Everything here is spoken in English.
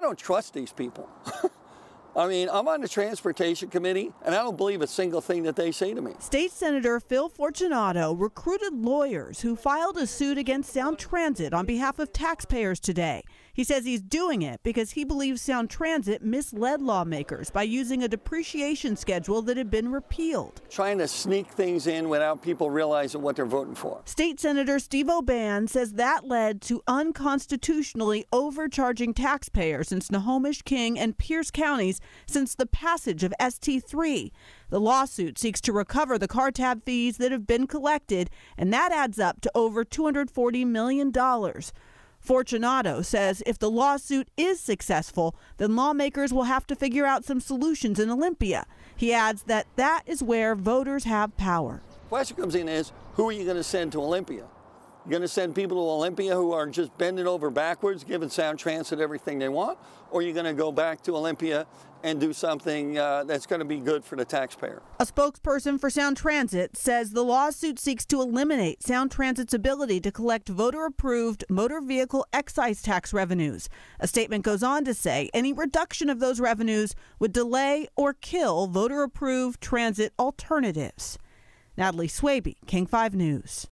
I don't trust these people. I mean, I'm on the transportation committee, and I don't believe a single thing that they say to me. State Senator Phil Fortunato recruited lawyers who filed a suit against Sound Transit on behalf of taxpayers today. He says he's doing it because he believes Sound Transit misled lawmakers by using a depreciation schedule that had been repealed. Trying to sneak things in without people realizing what they're voting for. State Senator Steve O'Ban says that led to unconstitutionally overcharging taxpayers in Snohomish, King, and Pierce counties since the passage of ST3. The lawsuit seeks to recover the car tab fees that have been collected, and that adds up to over $240 million. Fortunato says if the lawsuit is successful, then lawmakers will have to figure out some solutions in Olympia. He adds that that is where voters have power. The question comes in is, who are you going to send to Olympia? You're going to send people to Olympia who are just bending over backwards, giving Sound Transit everything they want? Or are you going to go back to Olympia and do something that's going to be good for the taxpayer? A spokesperson for Sound Transit says the lawsuit seeks to eliminate Sound Transit's ability to collect voter-approved motor vehicle excise tax revenues. A statement goes on to say any reduction of those revenues would delay or kill voter-approved transit alternatives. Natalie Swaby, King 5 News.